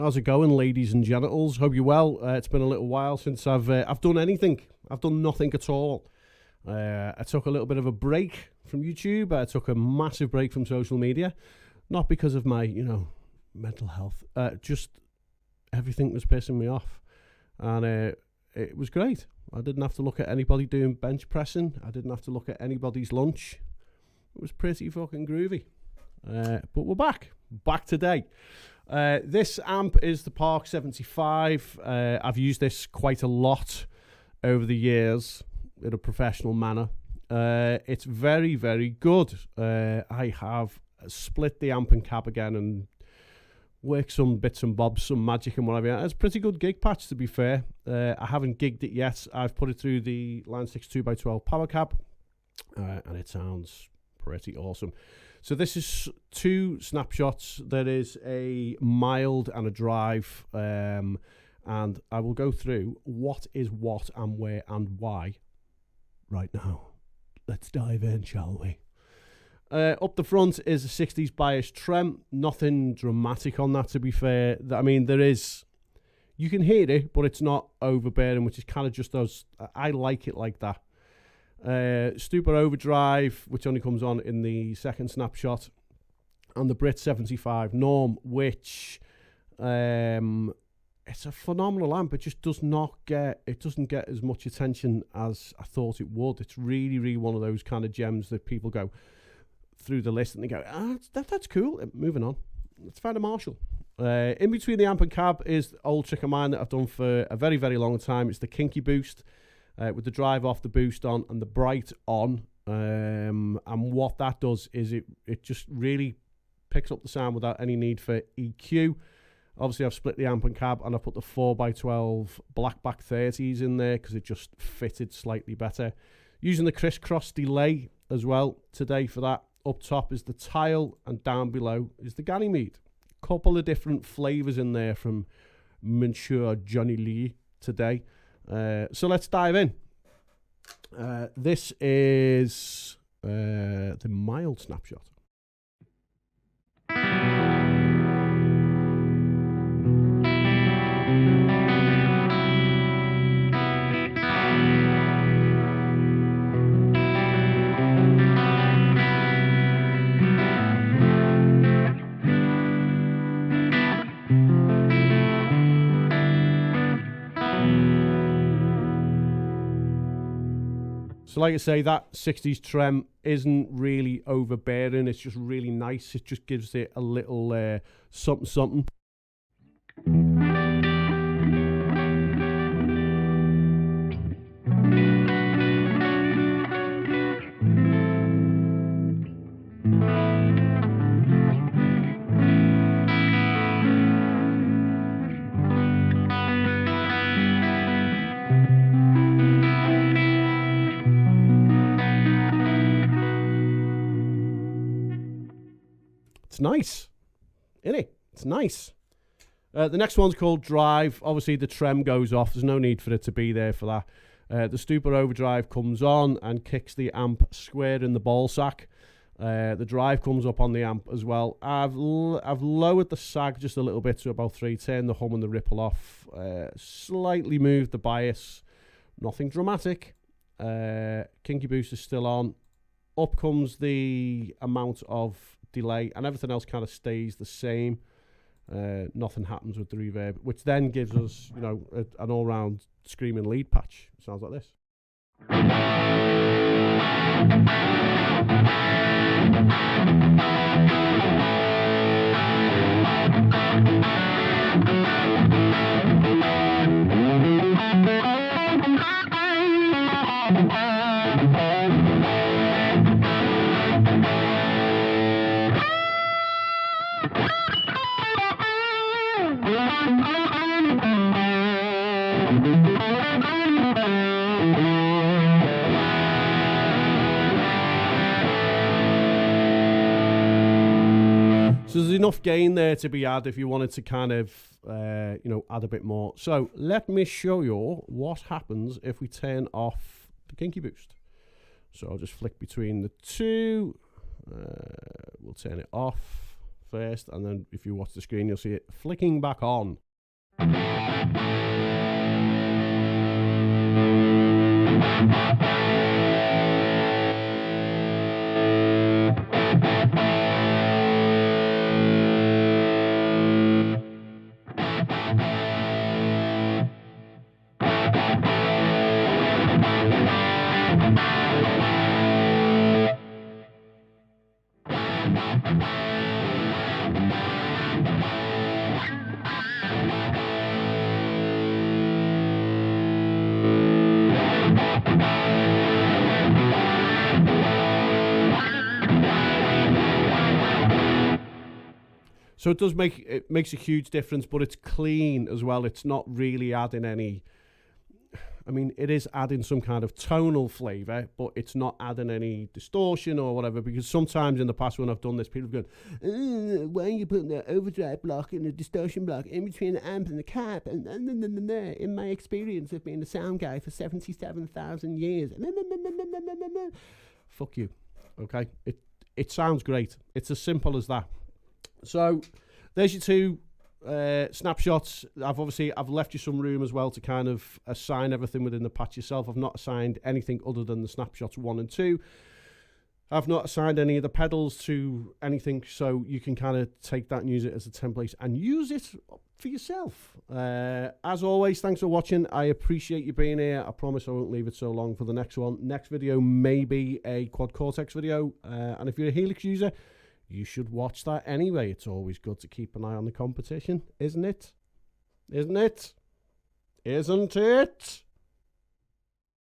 How's it going, ladies and genitals? Hope you're well. It's been a little while since I've done anything. I've done nothing at all. I took a little bit of a break from YouTube. I took a massive break from social media, not because of my, mental health. Just everything was pissing me off, and it was great. I didn't have to look at anybody doing bench pressing. I didn't have to look at anybody's lunch. It was pretty fucking groovy. But we're back today. This amp is the Park 75. I've used this quite a lot over the years in a professional manner. It's very, very good. I have split the amp and cab again and worked some bits and bobs, some magic and whatever. It's a pretty good gig patch, to be fair. I haven't gigged it yet. I've put it through the Line 6 2x12 power cab, and it sounds pretty awesome. So this is two snapshots. There is a mild and a drive, and I will go through what is what and where and why right now. Let's dive in, shall we? Up the front is a 60s bias trem. Nothing dramatic on that, to be fair. I mean, there is... You can hear it, but it's not overbearing, which is kind of just us. I like it like that. Super overdrive, which only comes on in the second snapshot, and the Brit 75 norm, which it's a phenomenal amp. It just doesn't get as much attention as I thought it would. It's really, really one of those kind of gems that people go through the list and they go, that's cool. Moving on. Let's find a Marshall. In between the amp and cab is the old trick of mine that I've done for a very, very long time. It's the Kinky Boost. With the drive off, the boost on, and the bright on. And what that does is it just really picks up the sound without any need for EQ. Obviously, I've split the amp and cab, and I put the 4x12 blackback 30s in there because it just fitted slightly better. Using the crisscross delay as well today for that. Up top is the Tile, and down below is the Ganymede. Couple of different flavours in there from Monsieur Johnny Lee today. So let's dive in. This is the mild snapshot. So like I say, that 60s trem isn't really overbearing. It's just really nice. It just gives it a little something, something. Nice, isn't it? It's nice. The next one's called Drive. Obviously, the trem goes off. There's no need for it to be there for that. The Super Overdrive comes on and kicks the amp square in the ball sack. The drive comes up on the amp as well. I've lowered the sag just a little bit to about 3, turned the hum and the ripple off, slightly moved the bias. Nothing dramatic. Kinky Boost is still on. Up comes the amount of delay, and everything else kind of stays the same. Nothing happens with the reverb, which then gives us, an all-round screaming lead patch. Sounds like this. So there's enough gain there to be had if you wanted to kind of, add a bit more. So let me show you what happens if we turn off the Kinky Boost. So I'll just flick between the two. We'll turn it off. first, and then if you watch the screen, you'll see it flicking back on. So it makes a huge difference, but it's clean as well. It's not really adding any. I mean, it is adding some kind of tonal flavour, but it's not adding any distortion or whatever, because sometimes in the past when I've done this, people have gone, why are you putting the overdrive block and the distortion block in between the amp and the cap? And in my experience of being a sound guy for 77,000 years. Fuck you. Okay? It sounds great. It's as simple as that. So there's your two snapshots. I've left you some room as well to kind of assign everything within the patch yourself. I've not assigned anything other than the snapshots 1 and 2. I've not assigned any of the pedals to anything, so you can kind of take that and use it as a template and use it for yourself. As always, thanks for watching. I appreciate you being here. I promise I won't leave it so long for the next one. Next video may be a Quad Cortex video, and if you're a Helix user, you should watch that anyway. It's always good to keep an eye on the competition, isn't it? Isn't it? Isn't it?